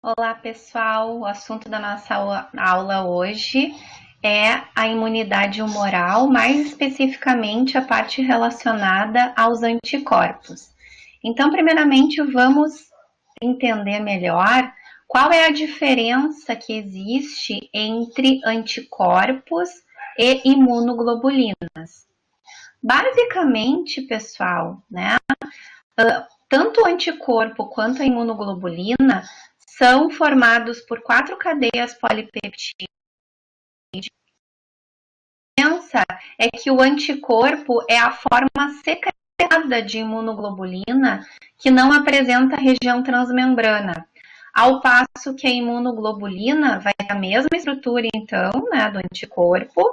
Olá, pessoal. O assunto da nossa aula hoje é a imunidade humoral, mais especificamente a parte relacionada aos anticorpos. Então, primeiramente, vamos entender melhor qual é a diferença que existe entre anticorpos e imunoglobulinas. Basicamente, pessoal, né? Tanto o anticorpo quanto a imunoglobulina são formados por 4 cadeias polipeptídicas. A diferença é que o anticorpo é a forma secretada de imunoglobulina que não apresenta região transmembrana, ao passo que a imunoglobulina vai ter a mesma estrutura, então, né, do anticorpo,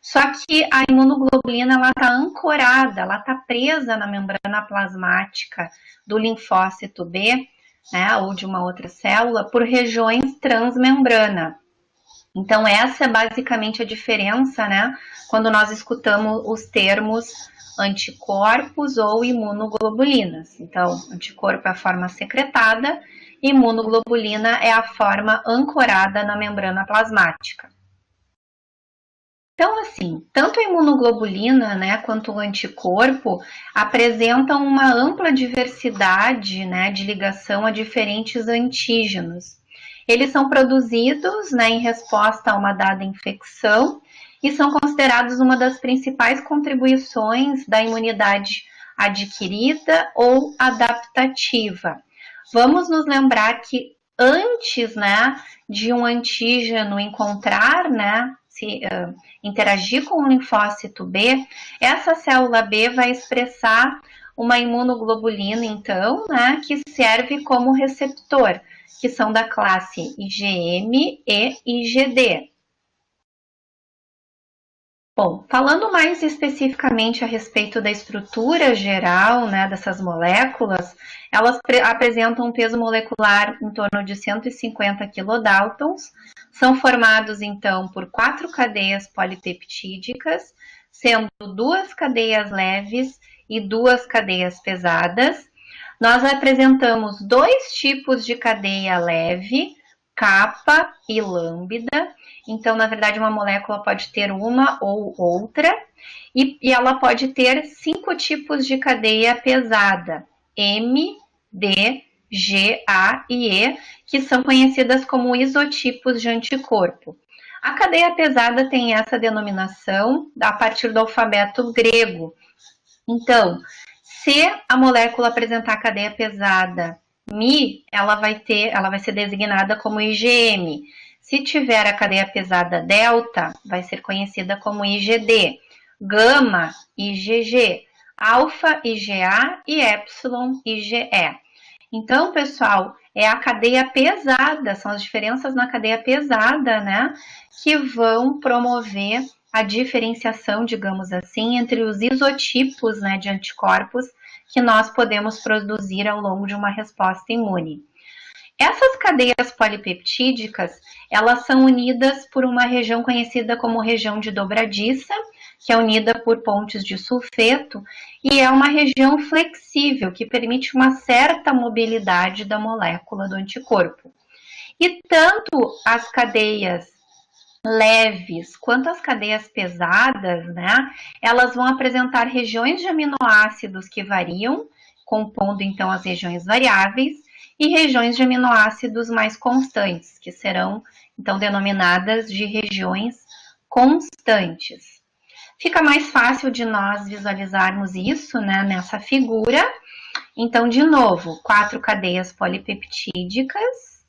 só que a imunoglobulina ela está ancorada, ela está presa na membrana plasmática do linfócito B, né, ou de uma outra célula, por regiões transmembrana. Então, essa é basicamente a diferença, né, quando nós escutamos os termos anticorpos ou imunoglobulinas. Então, anticorpo é a forma secretada, imunoglobulina é a forma ancorada na membrana plasmática. Então, assim, tanto a imunoglobulina, né, quanto o anticorpo apresentam uma ampla diversidade, né, de ligação a diferentes antígenos. Eles são produzidos, né, em resposta a uma dada infecção e são considerados uma das principais contribuições da imunidade adquirida ou adaptativa. Vamos nos lembrar que antes, né, de um antígeno encontrar, né, interagir com o linfócito B, essa célula B vai expressar uma imunoglobulina, então, né, que serve como receptor, que são da classe IgM e IgD. Bom, falando mais especificamente a respeito da estrutura geral, né, dessas moléculas, elas apresentam um peso molecular em torno de 150 kilodaltons, são formados então por 4 cadeias polipeptídicas, sendo 2 cadeias leves e 2 cadeias pesadas. Nós apresentamos 2 tipos de cadeia leve, capa e lambda. Então, na verdade, uma molécula pode ter uma ou outra, e ela pode ter 5 tipos de cadeia pesada, M, D, G, A e E, que são conhecidas como isotipos de anticorpo. A cadeia pesada tem essa denominação a partir do alfabeto grego. Então, se a molécula apresentar a cadeia pesada Mi, ela vai ser designada como IgM. Se tiver a cadeia pesada delta, vai ser conhecida como IgD. Gama, IgG. Alfa, IgA e epsilon, IgE. Então, pessoal, é a cadeia pesada, são as diferenças na cadeia pesada, né, que vão promover a diferenciação, digamos assim, entre os isotipos, né, de anticorpos que nós podemos produzir ao longo de uma resposta imune. Essas cadeias polipeptídicas, elas são unidas por uma região conhecida como região de dobradiça, que é unida por pontes de sulfeto, e é uma região flexível, que permite uma certa mobilidade da molécula do anticorpo. E tanto as cadeias leves quanto as cadeias pesadas, né, elas vão apresentar regiões de aminoácidos que variam, compondo então as regiões variáveis, e regiões de aminoácidos mais constantes, que serão então denominadas de regiões constantes. Fica mais fácil de nós visualizarmos isso, né, nessa figura. Então, de novo, 4 cadeias polipeptídicas,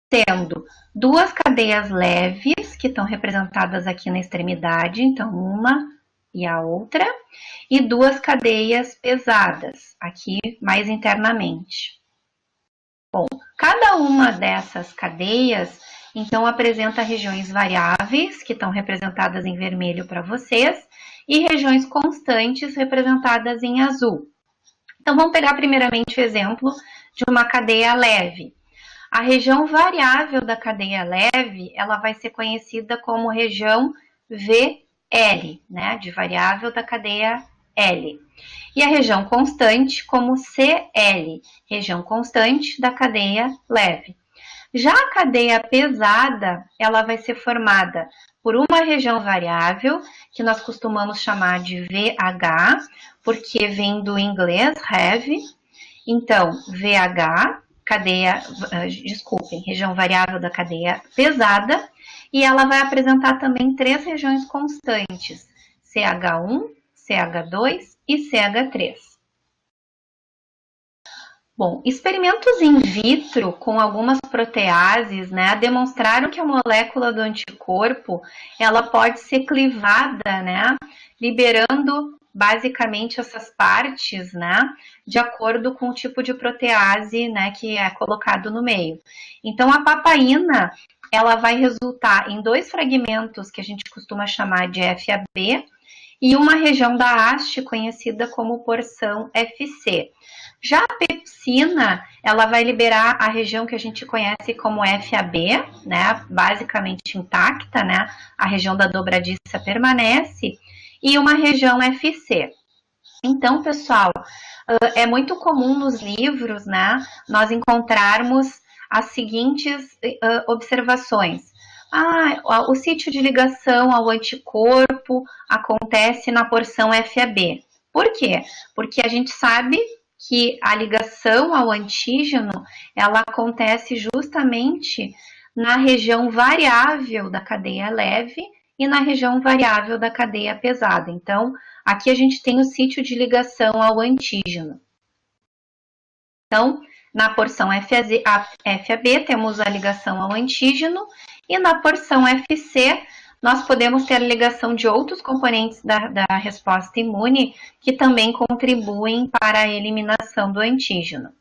tendo 2 cadeias leves, que estão representadas aqui na extremidade, então uma e a outra, e 2 cadeias pesadas, aqui mais internamente. Bom, cada uma dessas cadeias, então, apresenta regiões variáveis, que estão representadas em vermelho para vocês, e regiões constantes, representadas em azul. Então, vamos pegar primeiramente o exemplo de uma cadeia leve. A região variável da cadeia leve, ela vai ser conhecida como região VL, né, de variável da cadeia L. E a região constante como CL, região constante da cadeia leve. Já a cadeia pesada, ela vai ser formada por uma região variável, que nós costumamos chamar de VH, porque vem do inglês heavy. Então, VH, região variável da cadeia pesada, e ela vai apresentar também 3 regiões constantes, CH1, CH2 e CH3. Bom, experimentos in vitro com algumas proteases, né, demonstraram que a molécula do anticorpo, ela pode ser clivada, né, liberando basicamente essas partes, né, de acordo com o tipo de protease, né, que é colocado no meio. Então, a papaina, ela vai resultar em 2 fragmentos que a gente costuma chamar de FAB e uma região da haste conhecida como porção FC. Já a pepsina, ela vai liberar a região que a gente conhece como FAB, né, basicamente intacta, né, a região da dobradiça permanece, e uma região FC. Então, pessoal, é muito comum nos livros, né, nós encontrarmos as seguintes observações. O sítio de ligação ao anticorpo acontece na porção FAB. Por quê? Porque a gente sabe que a ligação ao antígeno, ela acontece justamente na região variável da cadeia leve e na região variável da cadeia pesada. Então, aqui a gente tem o sítio de ligação ao antígeno. Então, na porção FAB, temos a ligação ao antígeno, e na porção FC, nós podemos ter a ligação de outros componentes da resposta imune que também contribuem para a eliminação do antígeno.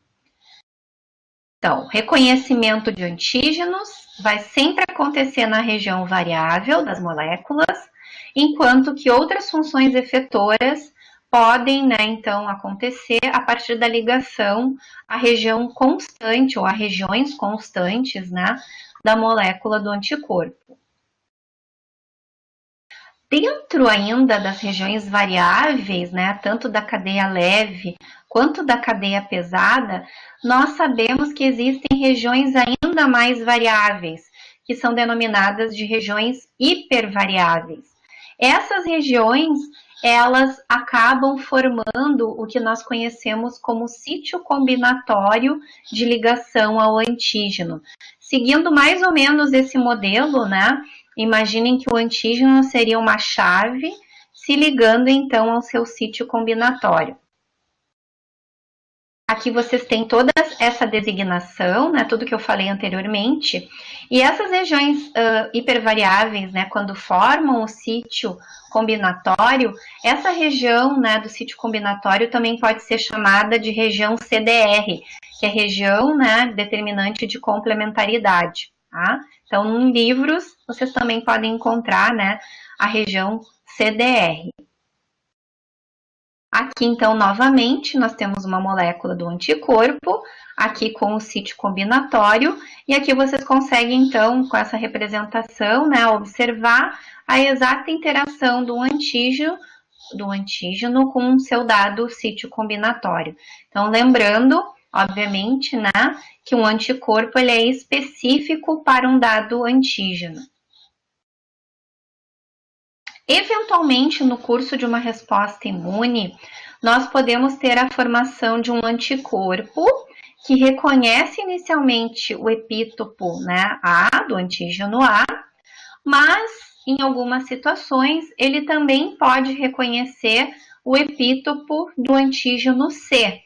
Então, reconhecimento de antígenos vai sempre acontecer na região variável das moléculas, enquanto que outras funções efetoras podem, né, então, acontecer a partir da ligação à região constante ou a regiões constantes, né, da molécula do anticorpo. Dentro ainda das regiões variáveis, né, tanto da cadeia leve quanto da cadeia pesada, nós sabemos que existem regiões ainda mais variáveis, que são denominadas de regiões hipervariáveis. Essas regiões, elas acabam formando o que nós conhecemos como sítio combinatório de ligação ao antígeno. Seguindo mais ou menos esse modelo, né? Imaginem que o antígeno seria uma chave se ligando então ao seu sítio combinatório. Aqui vocês têm toda essa designação, né, tudo que eu falei anteriormente, e essas regiões hipervariáveis, né, quando formam o sítio combinatório, essa região, né, do sítio combinatório também pode ser chamada de região CDR, que é região, né, determinante de complementaridade. Tá? Então, em livros, vocês também podem encontrar, né, a região CDR. Aqui, então, novamente, nós temos uma molécula do anticorpo, aqui com o sítio combinatório, e aqui vocês conseguem, então, com essa representação, né, observar a exata interação do antígeno com o seu dado sítio combinatório. Então, lembrando, obviamente, né, que um anticorpo ele é específico para um dado antígeno. Eventualmente, no curso de uma resposta imune, nós podemos ter a formação de um anticorpo que reconhece inicialmente o epítopo, né, A, do antígeno A, mas em algumas situações ele também pode reconhecer o epítopo do antígeno C.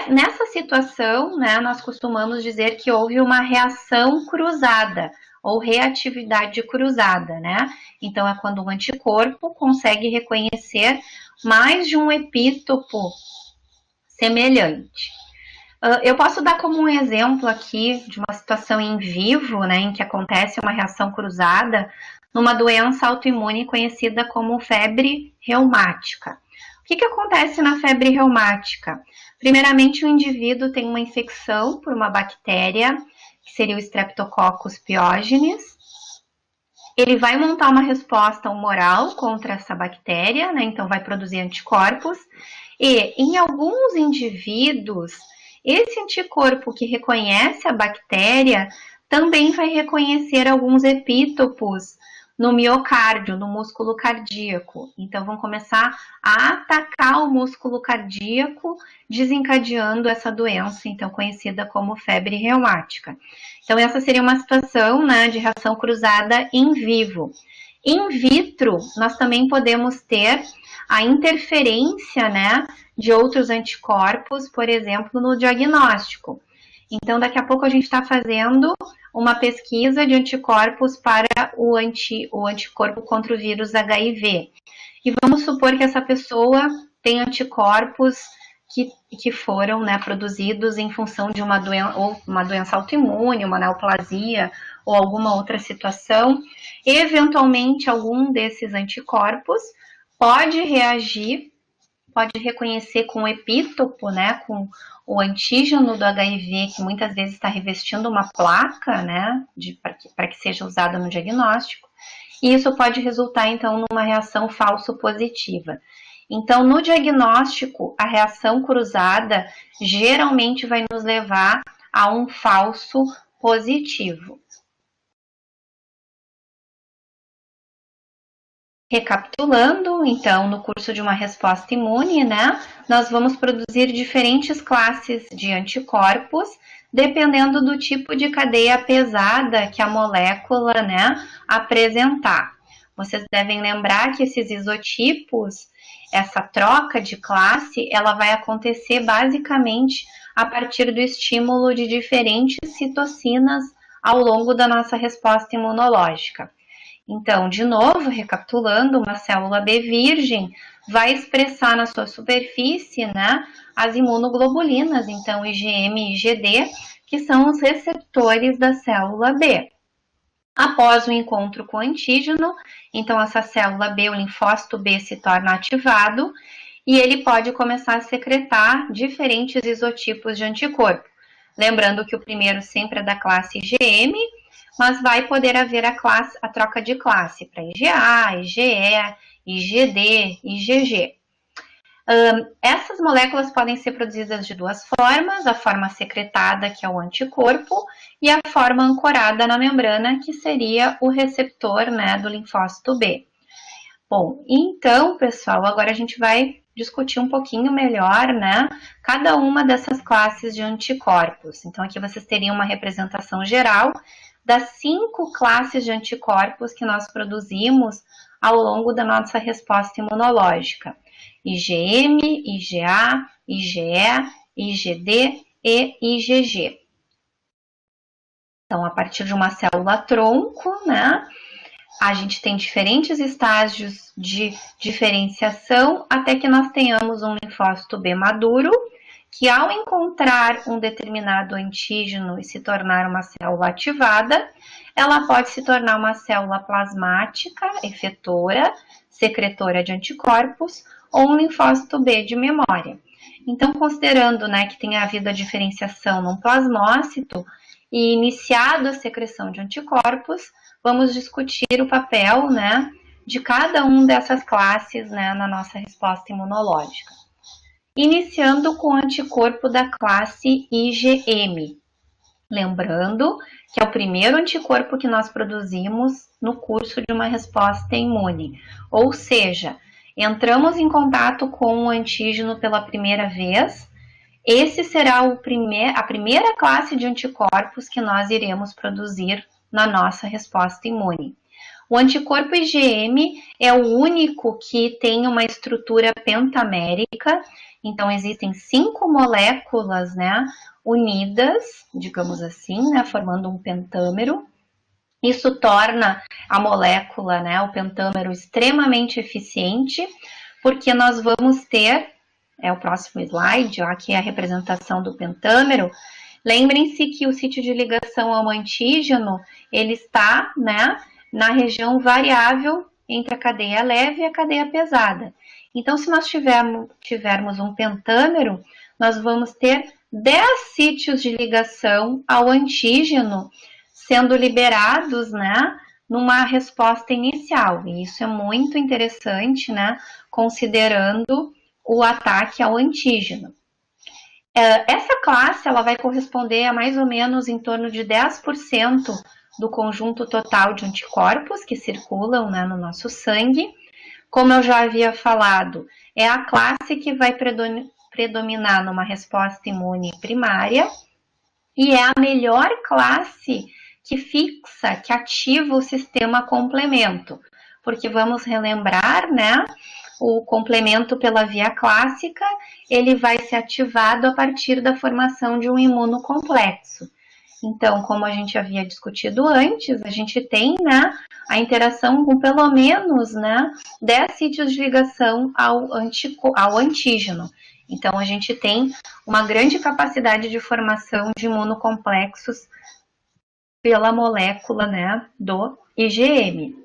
Nessa situação, né, nós costumamos dizer que houve uma reação cruzada, ou reatividade cruzada, né? Então, é quando o anticorpo consegue reconhecer mais de um epítopo semelhante. Eu posso dar como um exemplo aqui de uma situação in vivo, né, em que acontece uma reação cruzada numa doença autoimune conhecida como febre reumática. O que acontece na febre reumática? Primeiramente, o indivíduo tem uma infecção por uma bactéria, que seria o Streptococcus pyogenes. Ele vai montar uma resposta humoral contra essa bactéria, né? Então vai produzir anticorpos. E em alguns indivíduos, esse anticorpo que reconhece a bactéria também vai reconhecer alguns epítopos no miocárdio, no músculo cardíaco. Então, vão começar a atacar o músculo cardíaco, desencadeando essa doença, então conhecida como febre reumática. Então, essa seria uma situação, né, de reação cruzada in vivo. In vitro, nós também podemos ter a interferência, né, de outros anticorpos, por exemplo, no diagnóstico. Então, daqui a pouco a gente está fazendo uma pesquisa de anticorpos para o anticorpo contra o vírus HIV. E vamos supor que essa pessoa tem anticorpos que foram, né, produzidos em função de uma doença autoimune, uma neoplasia ou alguma outra situação. Eventualmente, algum desses anticorpos pode reagir, pode reconhecer com o epítopo, né, com o antígeno do HIV, que muitas vezes está revestindo uma placa, né, para que seja usada no diagnóstico, e isso pode resultar, então, numa reação falso-positiva. Então, no diagnóstico, a reação cruzada geralmente vai nos levar a um falso positivo. Recapitulando, então, no curso de uma resposta imune, né, nós vamos produzir diferentes classes de anticorpos, dependendo do tipo de cadeia pesada que a molécula, né, apresentar. Vocês devem lembrar que esses isotipos, essa troca de classe, ela vai acontecer basicamente a partir do estímulo de diferentes citocinas ao longo da nossa resposta imunológica. Então, de novo, recapitulando, uma célula B virgem vai expressar na sua superfície, né, as imunoglobulinas, então IgM e IgD, que são os receptores da célula B. Após o encontro com o antígeno, então essa célula B, o linfócito B, se torna ativado e ele pode começar a secretar diferentes isotipos de anticorpo. Lembrando que o primeiro sempre é da classe IgM, mas vai poder haver a troca de classe para IgA, IgE, IgD, IgG. Essas moléculas podem ser produzidas de duas formas, a forma secretada, que é o anticorpo, e a forma ancorada na membrana, que seria o receptor, né, do linfócito B. Bom, então, pessoal, agora a gente vai discutir um pouquinho melhor, né, cada uma dessas classes de anticorpos. Então, aqui vocês teriam uma representação geral das 5 classes de anticorpos que nós produzimos ao longo da nossa resposta imunológica. IgM, IgA, IgE, IgD e IgG. Então, a partir de uma célula tronco, né, a gente tem diferentes estágios de diferenciação até que nós tenhamos um linfócito B maduro, que ao encontrar um determinado antígeno e se tornar uma célula ativada, ela pode se tornar uma célula plasmática, efetora, secretora de anticorpos, ou um linfócito B de memória. Então, considerando, né, que tenha havido a diferenciação num plasmócito e iniciado a secreção de anticorpos, vamos discutir o papel, né, de cada uma dessas classes, né, na nossa resposta imunológica. Iniciando com o anticorpo da classe IgM. Lembrando que é o primeiro anticorpo que nós produzimos no curso de uma resposta imune. Ou seja, entramos em contato com o antígeno pela primeira vez, esse será a primeira classe de anticorpos que nós iremos produzir na nossa resposta imune. O anticorpo IgM é o único que tem uma estrutura pentamérica, então existem 5 moléculas, né, unidas, digamos assim, né, formando um pentâmero. Isso torna a molécula, né, o pentâmero, extremamente eficiente, porque nós vamos ter, o próximo slide, ó, aqui é a representação do pentâmero. Lembrem-se que o sítio de ligação ao antígeno, ele está, né, na região variável entre a cadeia leve e a cadeia pesada. Então, se nós tivermos um pentâmero, nós vamos ter 10 sítios de ligação ao antígeno sendo liberados, né, numa resposta inicial. E isso é muito interessante, né, considerando o ataque ao antígeno. Essa classe ela vai corresponder a mais ou menos em torno de 10% do conjunto total de anticorpos que circulam, né, no nosso sangue. Como eu já havia falado, é a classe que vai predominar numa resposta imune primária e é a melhor classe que fixa, que ativa o sistema complemento. Porque vamos relembrar, né? O complemento pela via clássica, ele vai ser ativado a partir da formação de um imunocomplexo. Então, como a gente havia discutido antes, a gente tem, né, a interação com pelo menos, né, 10 sítios de ligação ao antígeno. Então, a gente tem uma grande capacidade de formação de imunocomplexos pela molécula, né, do IgM.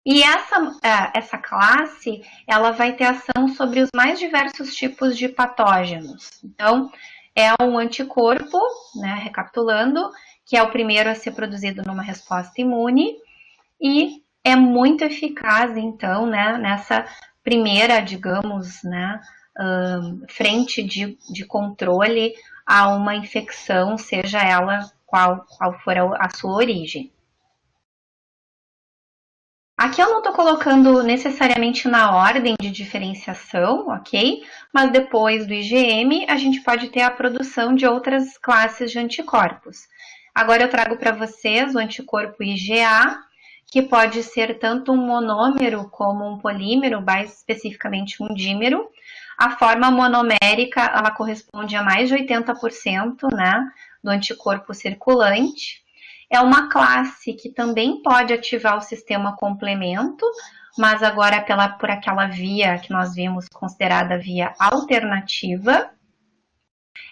E essa classe, ela vai ter ação sobre os mais diversos tipos de patógenos. Então, é um anticorpo, né, recapitulando, que é o primeiro a ser produzido numa resposta imune e é muito eficaz, então, né, nessa primeira, digamos, né, frente de controle a uma infecção, seja ela qual for a sua origem. Aqui eu não estou colocando necessariamente na ordem de diferenciação, ok? Mas depois do IgM, a gente pode ter a produção de outras classes de anticorpos. Agora eu trago para vocês o anticorpo IgA, que pode ser tanto um monômero como um polímero, mais especificamente um dímero. A forma monomérica, ela corresponde a mais de 80%, né, do anticorpo circulante. É uma classe que também pode ativar o sistema complemento, mas agora por aquela via que nós vimos considerada via alternativa.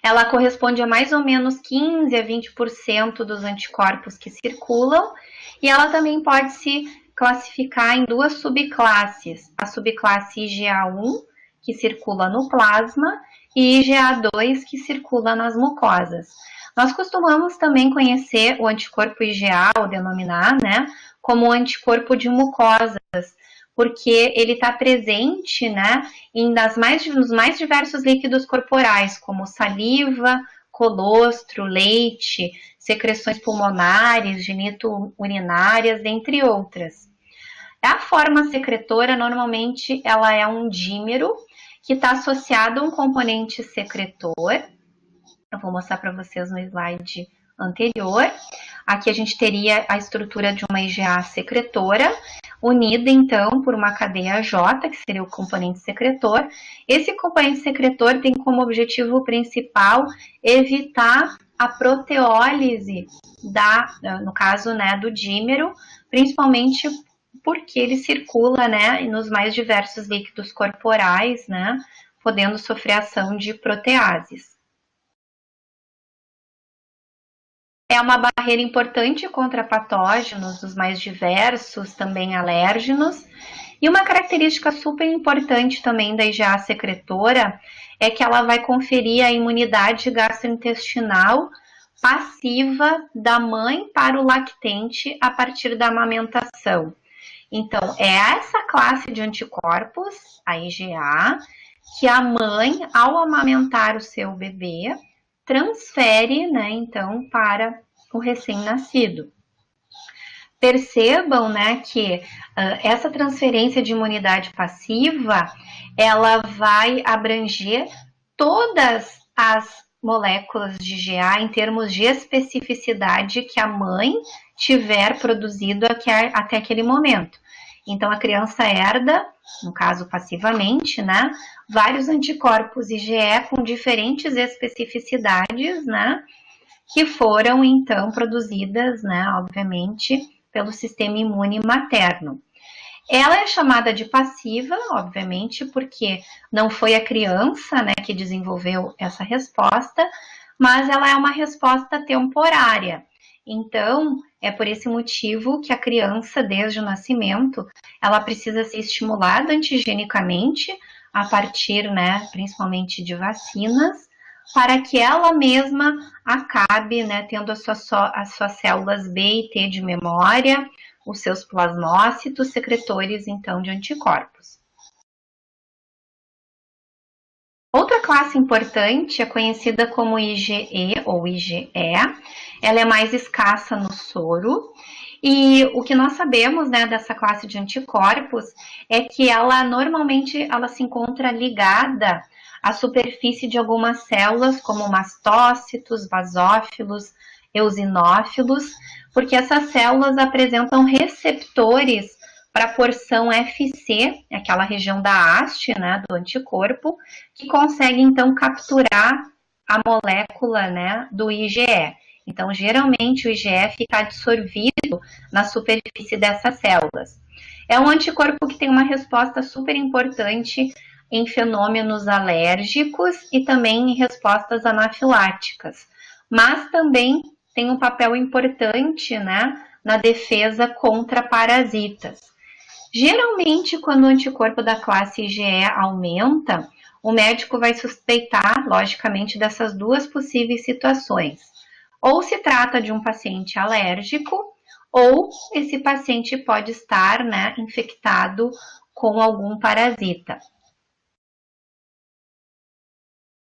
Ela corresponde a mais ou menos 15 a 20% dos anticorpos que circulam, e ela também pode se classificar em duas subclasses, a subclasse IgA1, que circula no plasma, e IgA2, que circula nas mucosas. Nós costumamos também conhecer o anticorpo IgA, ou denominar, né, como anticorpo de mucosas, porque ele está presente, né, nos mais diversos líquidos corporais, como saliva, colostro, leite, secreções pulmonares, genito-urinárias, dentre outras. A forma secretora, normalmente, ela é um dímero, que está associado a um componente secretor. Eu vou mostrar para vocês no slide anterior. Aqui a gente teria a estrutura de uma IgA secretora, unida então por uma cadeia J, que seria o componente secretor. Esse componente secretor tem como objetivo principal evitar a proteólise no caso, né, do dímero, principalmente porque ele circula, né, nos mais diversos líquidos corporais, né, podendo sofrer ação de proteases. É uma barreira importante contra patógenos, os mais diversos, também alérgenos. E uma característica super importante também da IgA secretora é que ela vai conferir a imunidade gastrointestinal passiva da mãe para o lactente a partir da amamentação. Então, é essa classe de anticorpos, a IgA, que a mãe, ao amamentar o seu bebê, transfere, né, então, para o recém-nascido. Percebam, né, que essa transferência de imunidade passiva, ela vai abranger todas as moléculas de IgA em termos de especificidade que a mãe tiver produzido até aquele momento. Então, a criança herda, no caso passivamente, né, vários anticorpos IgE com diferentes especificidades, né, que foram, então, produzidas, né, obviamente, pelo sistema imune materno. Ela é chamada de passiva, obviamente, porque não foi a criança, né, que desenvolveu essa resposta, mas ela é uma resposta temporária. Então, é por esse motivo que a criança, desde o nascimento, ela precisa ser estimulada antigenicamente, a partir, né, principalmente de vacinas, para que ela mesma acabe, né, tendo as suas células B e T de memória, os seus plasmócitos secretores, então, de anticorpos. Outra classe classe importante é conhecida como IgE ou IgE. Ela é mais escassa no soro. E o que nós sabemos, né, dessa classe de anticorpos é que ela normalmente ela se encontra ligada à superfície de algumas células, como mastócitos, basófilos, eosinófilos, porque essas células apresentam receptores para a porção Fc, aquela região da haste, né, do anticorpo, que consegue então capturar a molécula, né, do IgE. Então, geralmente, o IgE fica absorvido na superfície dessas células. É um anticorpo que tem uma resposta super importante em fenômenos alérgicos e também em respostas anafiláticas, mas também tem um papel importante, né, na defesa contra parasitas. Geralmente, quando o anticorpo da classe IgE aumenta, o médico vai suspeitar, logicamente, dessas duas possíveis situações. Ou se trata de um paciente alérgico, ou esse paciente pode estar, né, infectado com algum parasita.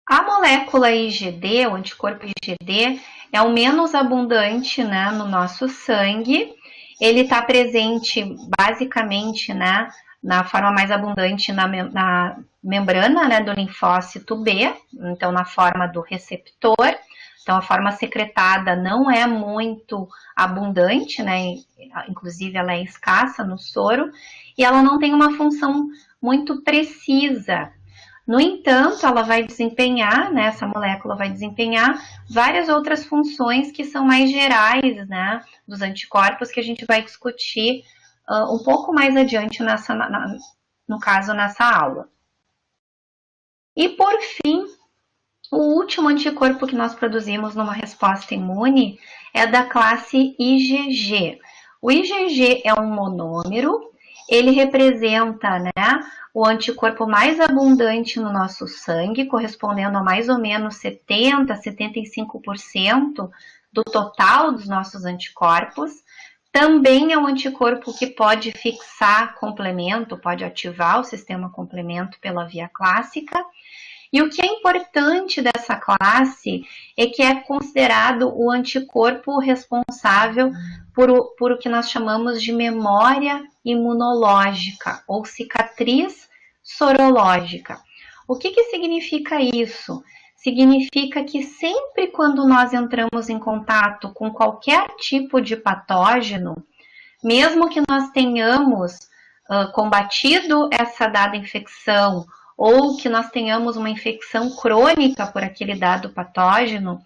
A molécula IgD, o anticorpo IgD, é o menos abundante, né, no nosso sangue. Ele está presente basicamente, né, na forma mais abundante na membrana, né, do linfócito B, então na forma do receptor. Então, a forma secretada não é muito abundante, né? Inclusive, ela é escassa no soro e ela não tem uma função muito precisa. No entanto, ela vai desempenhar, né? Essa molécula vai desempenhar várias outras funções que são mais gerais, né? Dos anticorpos que a gente vai discutir um pouco mais adiante no caso, nessa aula. E, por fim, o último anticorpo que nós produzimos numa resposta imune é da classe IgG. O IgG é um monômero, ele representa, né, o anticorpo mais abundante no nosso sangue, correspondendo a mais ou menos 70% a 75% do total dos nossos anticorpos. Também é um anticorpo que pode fixar complemento, pode ativar o sistema complemento pela via clássica. E o que é importante dessa classe é que é considerado o anticorpo responsável por o que nós chamamos de memória imunológica ou cicatriz sorológica. O que significa isso? Significa que sempre quando nós entramos em contato com qualquer tipo de patógeno, mesmo que nós tenhamos combatido essa dada infecção, ou que nós tenhamos uma infecção crônica por aquele dado patógeno,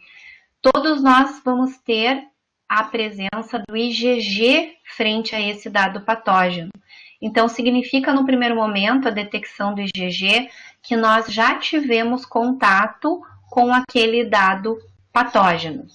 todos nós vamos ter a presença do IgG frente a esse dado patógeno. Então, significa no primeiro momento a detecção do IgG que nós já tivemos contato com aquele dado patógeno.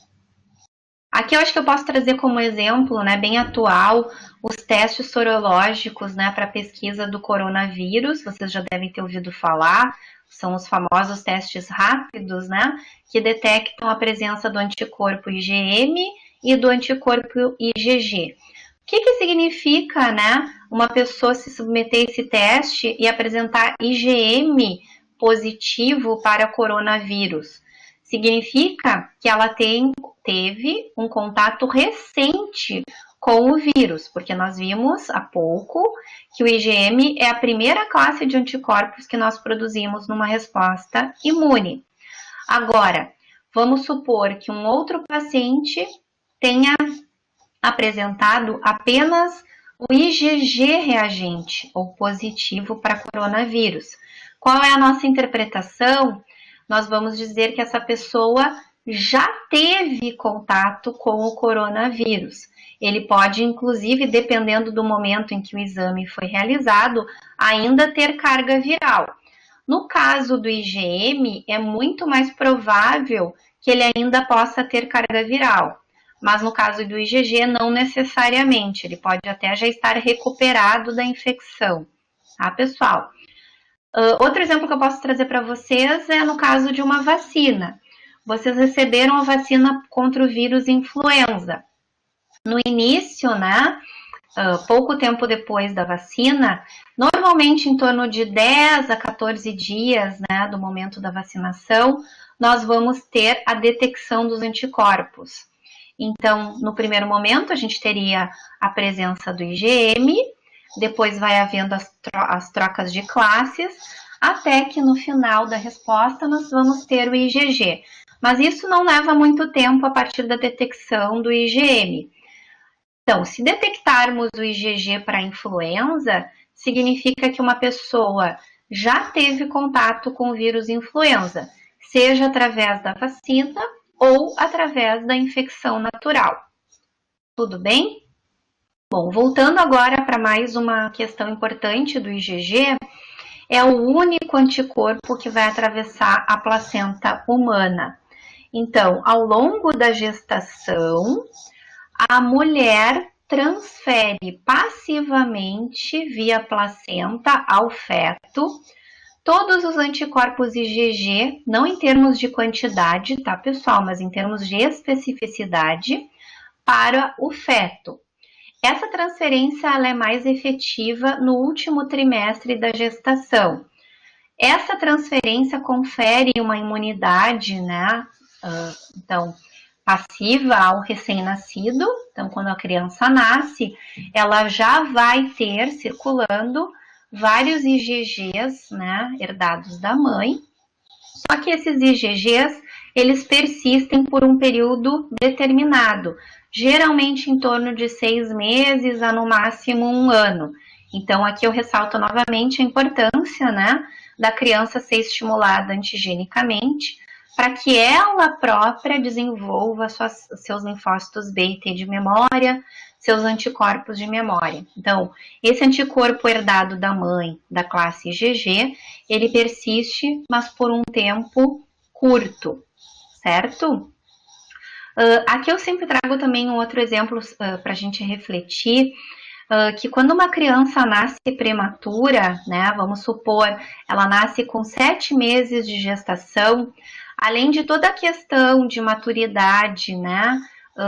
Aqui eu acho que eu posso trazer como exemplo, né, bem atual, os testes sorológicos, né, para pesquisa do coronavírus. Vocês já devem ter ouvido falar, são os famosos testes rápidos, né, que detectam a presença do anticorpo IgM e do anticorpo IgG. O que significa, né, uma pessoa se submeter a esse teste e apresentar IgM positivo para coronavírus? Significa que ela teve um contato recente com o vírus, porque nós vimos há pouco que o IgM é a primeira classe de anticorpos que nós produzimos numa resposta imune. Agora, vamos supor que um outro paciente tenha apresentado apenas o IgG reagente, ou positivo para coronavírus. Qual é a nossa interpretação? Nós vamos dizer que essa pessoa já teve contato com o coronavírus. Ele pode, inclusive, dependendo do momento em que o exame foi realizado, ainda ter carga viral. No caso do IgM, é muito mais provável que ele ainda possa ter carga viral. Mas no caso do IgG, não necessariamente. Ele pode até já estar recuperado da infecção. Tá, pessoal? Outro exemplo que eu posso trazer para vocês é no caso de uma vacina. Vocês receberam a vacina contra o vírus influenza. No início, né, pouco tempo depois da vacina, normalmente em torno de 10 a 14 dias, né, do momento da vacinação, nós vamos ter a detecção dos anticorpos. Então, no primeiro momento, a gente teria a presença do IgM, depois vai havendo as trocas de classes, até que no final da resposta nós vamos ter o IgG. Mas isso não leva muito tempo a partir da detecção do IgM. Então, se detectarmos o IgG para influenza, significa que uma pessoa já teve contato com o vírus influenza, seja através da vacina ou através da infecção natural. Tudo bem? Bom, voltando agora para mais uma questão importante do IgG, é o único anticorpo que vai atravessar a placenta humana. Então, ao longo da gestação, a mulher transfere passivamente via placenta ao feto todos os anticorpos IgG, não em termos de quantidade, tá, pessoal, mas em termos de especificidade, para o feto. Essa transferência ela é mais efetiva no último trimestre da gestação. Essa transferência confere uma imunidade, né, então, passiva ao recém-nascido. Então, quando a criança nasce, ela já vai ter circulando vários IgGs, né, herdados da mãe. Só que esses IgGs, eles persistem por um período determinado, geralmente em torno de 6 meses a no máximo 1 ano. Então, aqui eu ressalto novamente a importância, né, da criança ser estimulada antigenicamente, para que ela própria desenvolva seus linfócitos B e T de memória, seus anticorpos de memória. Então, esse anticorpo herdado da mãe, da classe IgG, ele persiste, mas por um tempo curto, certo? Aqui eu sempre trago também um outro exemplo para a gente refletir, que quando uma criança nasce prematura, né, vamos supor, ela nasce com 7 meses de gestação, além de toda a questão de maturidade, né,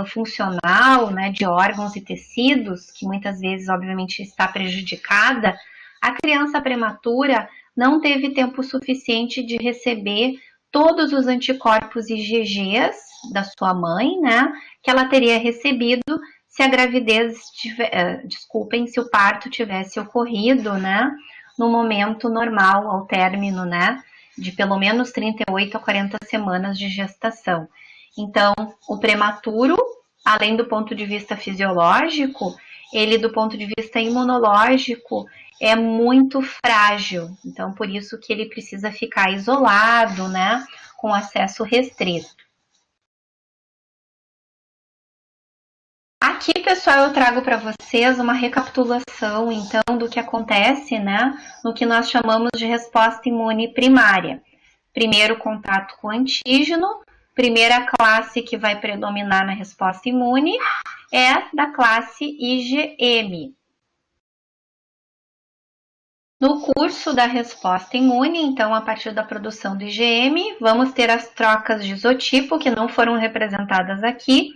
funcional, né, de órgãos e tecidos, que muitas vezes, obviamente, está prejudicada, a criança prematura não teve tempo suficiente de receber todos os anticorpos IgGs da sua mãe, né, que ela teria recebido se a gravidez, se o parto tivesse ocorrido, né, no momento normal, ao término, né, de pelo menos 38 a 40 semanas de gestação. Então, o prematuro, além do ponto de vista fisiológico, ele do ponto de vista imunológico é muito frágil. Então, por isso que ele precisa ficar isolado, né, com acesso restrito. Aqui, pessoal, eu trago para vocês uma recapitulação, então, do que acontece, né, no que nós chamamos de resposta imune primária. Primeiro contato com o antígeno, primeira classe que vai predominar na resposta imune é da classe IgM. No curso da resposta imune, então, a partir da produção do IgM, vamos ter as trocas de isotipo, que não foram representadas aqui,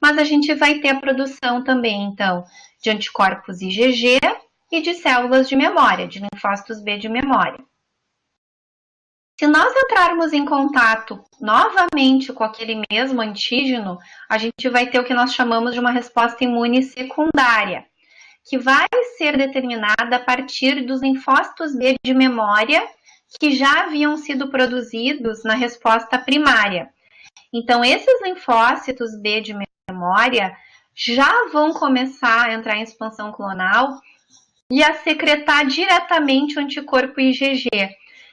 mas a gente vai ter a produção também, então, de anticorpos IgG e de células de memória, de linfócitos B de memória. Se nós entrarmos em contato novamente com aquele mesmo antígeno, a gente vai ter o que nós chamamos de uma resposta imune secundária, que vai ser determinada a partir dos linfócitos B de memória que já haviam sido produzidos na resposta primária. Então, esses linfócitos B de memória já vão começar a entrar em expansão clonal e a secretar diretamente o anticorpo IgG.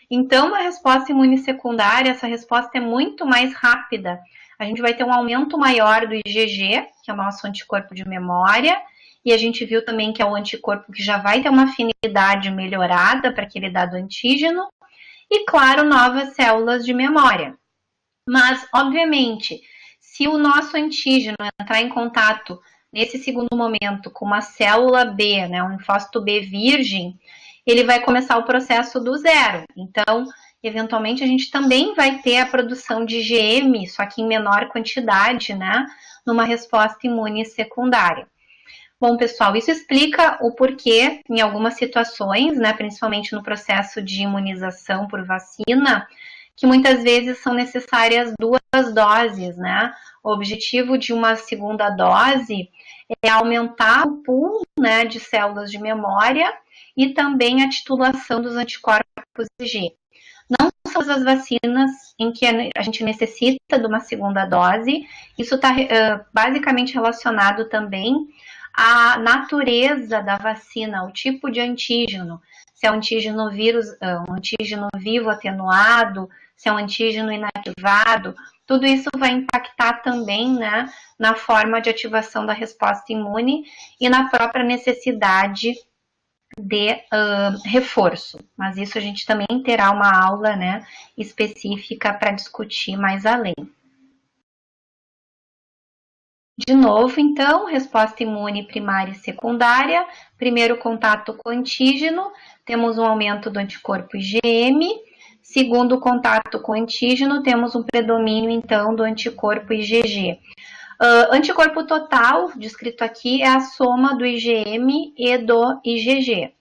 Então, uma resposta imune secundária, essa resposta é muito mais rápida. A gente vai ter um aumento maior do IgG, que é o nosso anticorpo de memória, e a gente viu também que é o anticorpo que já vai ter uma afinidade melhorada para aquele dado antígeno, e, claro, novas células de memória. Mas, obviamente, se o nosso antígeno entrar em contato nesse segundo momento com uma célula B, né, um linfócito B virgem, ele vai começar o processo do zero. Então, eventualmente, a gente também vai ter a produção de IgM, só que em menor quantidade, né, numa resposta imune secundária. Bom, pessoal, isso explica o porquê, em algumas situações, né, principalmente no processo de imunização por vacina, que muitas vezes são necessárias 2 doses, né? O objetivo de uma segunda dose é aumentar o pool, né, de células de memória e também a titulação dos anticorpos IgG. Não são as vacinas em que a gente necessita de uma segunda dose, isso está basicamente relacionado também à natureza da vacina, o tipo de antígeno, se é um antígeno um antígeno vivo atenuado, se é um antígeno inativado, tudo isso vai impactar também, né, na forma de ativação da resposta imune e na própria necessidade de reforço. Mas isso a gente também terá uma aula, né, específica para discutir mais além. De novo, então, resposta imune primária e secundária. Primeiro contato com o antígeno, temos um aumento do anticorpo IgM. Segundo contato com o antígeno, temos um predomínio, então, do anticorpo IgG. Anticorpo total, descrito aqui, é a soma do IgM e do IgG.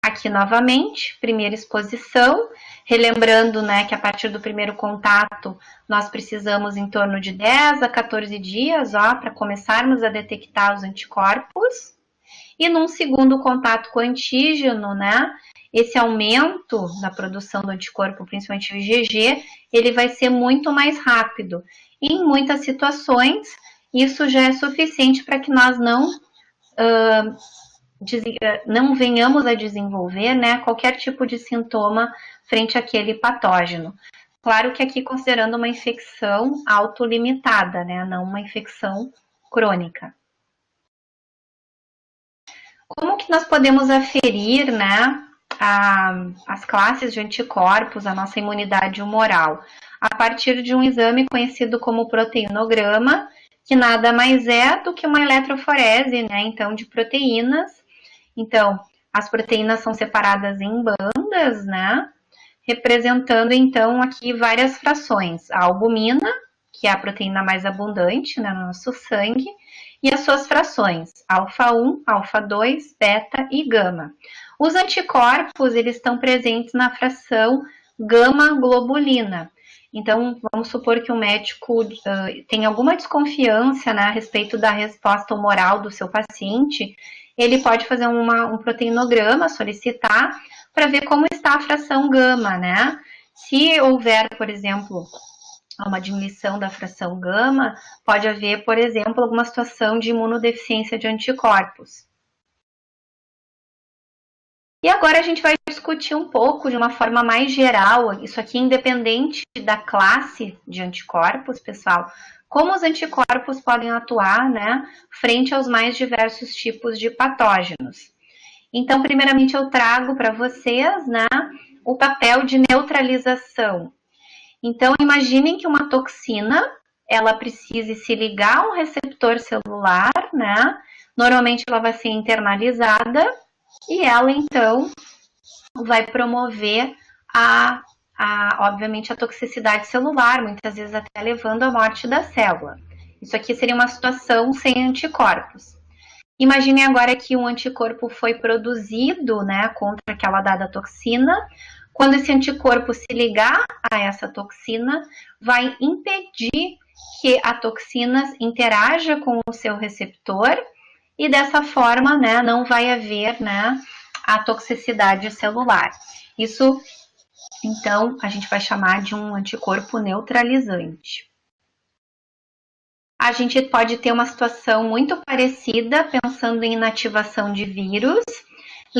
Aqui novamente, primeira exposição, relembrando, né, que a partir do primeiro contato nós precisamos em torno de 10 a 14 dias, para começarmos a detectar os anticorpos. E num segundo contato com o antígeno, né, esse aumento da produção do anticorpo, principalmente o IgG, ele vai ser muito mais rápido. E em muitas situações, isso já é suficiente para que nós não venhamos a desenvolver, né, qualquer tipo de sintoma frente àquele patógeno. Claro que aqui considerando uma infecção autolimitada, né, não uma infecção crônica. Como que nós podemos aferir, né, as classes de anticorpos, a nossa imunidade humoral? A partir de um exame conhecido como proteinograma, que nada mais é do que uma eletroforese, né, então, de proteínas. Então, as proteínas são separadas em bandas, né, representando, então, aqui várias frações. A albumina, que é a proteína mais abundante, né, no nosso sangue, e as suas frações, alfa-1, alfa-2, beta e gama. Os anticorpos, eles estão presentes na fração gama-globulina. Então, vamos supor que o médico tem alguma desconfiança, né, a respeito da resposta humoral do seu paciente, ele pode fazer um proteinograma, solicitar, para ver como está a fração gama, né? Se houver, por exemplo, uma diminuição da fração gama, pode haver, por exemplo, alguma situação de imunodeficiência de anticorpos. E agora a gente vai discutir um pouco de uma forma mais geral, isso aqui independente da classe de anticorpos, pessoal, como os anticorpos podem atuar, né, frente aos mais diversos tipos de patógenos. Então, primeiramente eu trago para vocês, né, o papel de neutralização. Então, imaginem que uma toxina, ela precise se ligar a um receptor celular, né? Normalmente ela vai ser internalizada e ela, então, vai promover obviamente, a toxicidade celular, muitas vezes até levando à morte da célula. Isso aqui seria uma situação sem anticorpos. Imaginem agora que um anticorpo foi produzido, né, contra aquela dada toxina. Quando esse anticorpo se ligar a essa toxina, vai impedir que a toxina interaja com o seu receptor e dessa forma, né, não vai haver, né, a toxicidade celular. Isso, então, a gente vai chamar de um anticorpo neutralizante. A gente pode ter uma situação muito parecida pensando em inativação de vírus.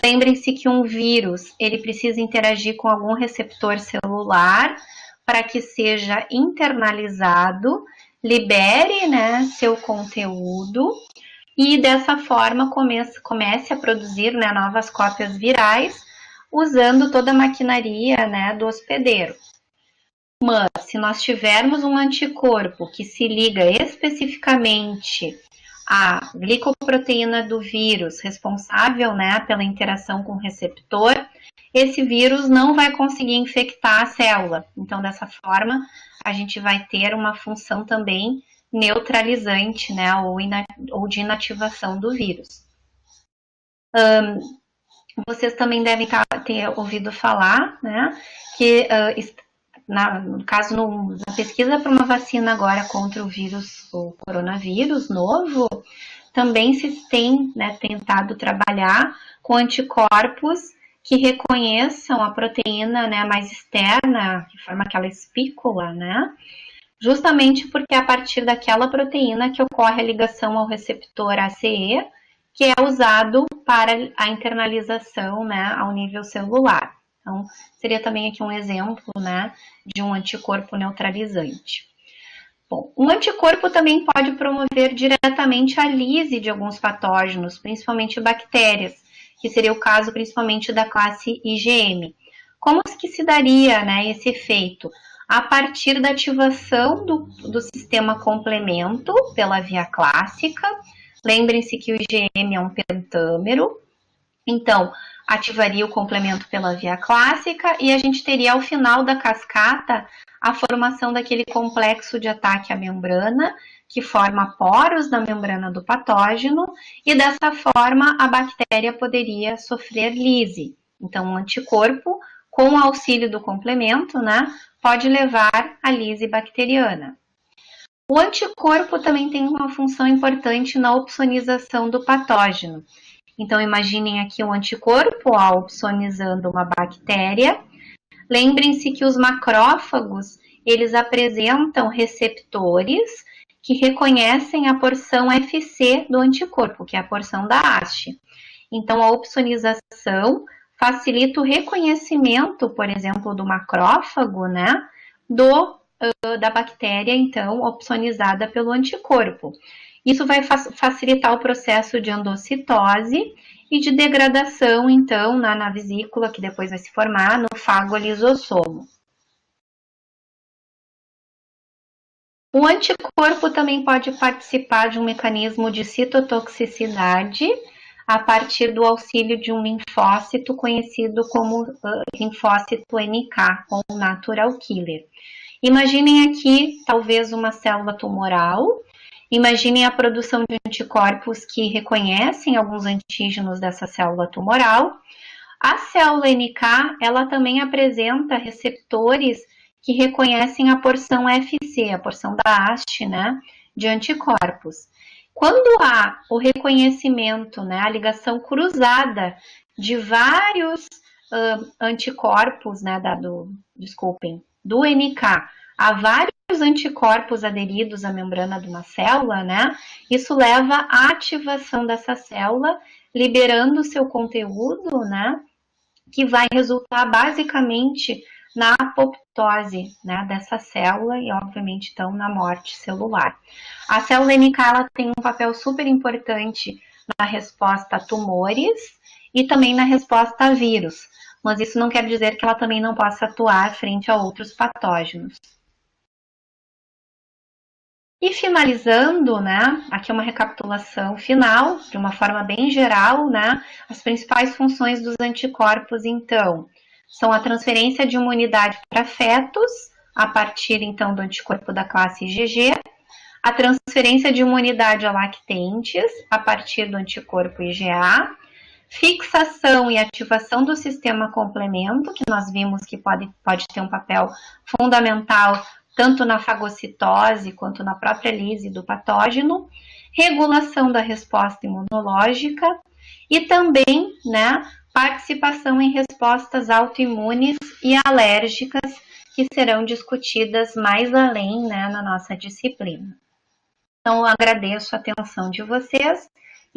Lembrem-se que um vírus, ele precisa interagir com algum receptor celular para que seja internalizado, libere, né, seu conteúdo e dessa forma comece a produzir, né, novas cópias virais usando toda a maquinaria, né, do hospedeiro. Mas se nós tivermos um anticorpo que se liga especificamente à glicoproteína do vírus responsável, né, pela interação com o receptor, esse vírus não vai conseguir infectar a célula. Então, dessa forma, a gente vai ter uma função também neutralizante, né, ou de inativação do vírus. Vocês também devem ter ouvido falar, né, que no caso, na pesquisa para uma vacina agora contra o coronavírus novo, também se tem, né, tentado trabalhar com anticorpos que reconheçam a proteína, né, mais externa, que forma aquela espícula, né, justamente porque é a partir daquela proteína que ocorre a ligação ao receptor ACE, que é usado para a internalização, né, ao nível celular. Então, seria também aqui um exemplo, né, de um anticorpo neutralizante. Bom, um anticorpo também pode promover diretamente a lise de alguns patógenos, principalmente bactérias, que seria o caso principalmente da classe IgM. Como que se daria, né, esse efeito? A partir da ativação do sistema complemento pela via clássica. Lembrem-se que o IgM é um pentâmero, então ativaria o complemento pela via clássica e a gente teria ao final da cascata a formação daquele complexo de ataque à membrana, que forma poros na membrana do patógeno, e dessa forma a bactéria poderia sofrer lise. Então, um anticorpo, com o auxílio do complemento, né, pode levar à lise bacteriana. O anticorpo também tem uma função importante na opsonização do patógeno. Então, imaginem aqui um anticorpo opsonizando uma bactéria. Lembrem-se que os macrófagos, eles apresentam receptores que reconhecem a porção FC do anticorpo, que é a porção da haste. Então, a opsonização facilita o reconhecimento, por exemplo, do macrófago, né, da bactéria, então, opsonizada pelo anticorpo. Isso vai facilitar o processo de endocitose e de degradação, então, na vesícula, que depois vai se formar no fago-lisossomo. O anticorpo também pode participar de um mecanismo de citotoxicidade a partir do auxílio de um linfócito conhecido como linfócito NK, ou natural killer. Imaginem aqui, talvez, uma célula tumoral. Imaginem a produção de anticorpos que reconhecem alguns antígenos dessa célula tumoral. A célula NK, ela também apresenta receptores que reconhecem a porção FC, a porção da haste, né, de anticorpos. Quando há o reconhecimento, né, a ligação cruzada de vários anticorpos, né, do NK a vários anticorpos aderidos à membrana de uma célula, né, isso leva à ativação dessa célula, liberando o seu conteúdo, né, que vai resultar basicamente na apoptose, né, dessa célula e, obviamente, então, na morte celular. A célula NK ela tem um papel super importante na resposta a tumores e também na resposta a vírus, mas isso não quer dizer que ela também não possa atuar frente a outros patógenos. E finalizando, né, aqui uma recapitulação final, de uma forma bem geral, né, as principais funções dos anticorpos, então, são a transferência de imunidade para fetos, a partir, então, do anticorpo da classe IgG, a transferência de imunidade a lactentes, a partir do anticorpo IgA, fixação e ativação do sistema complemento, que nós vimos que pode ter um papel fundamental tanto na fagocitose quanto na própria lise do patógeno, regulação da resposta imunológica e também, né, participação em respostas autoimunes e alérgicas que serão discutidas mais além, né, na nossa disciplina. Então, eu agradeço a atenção de vocês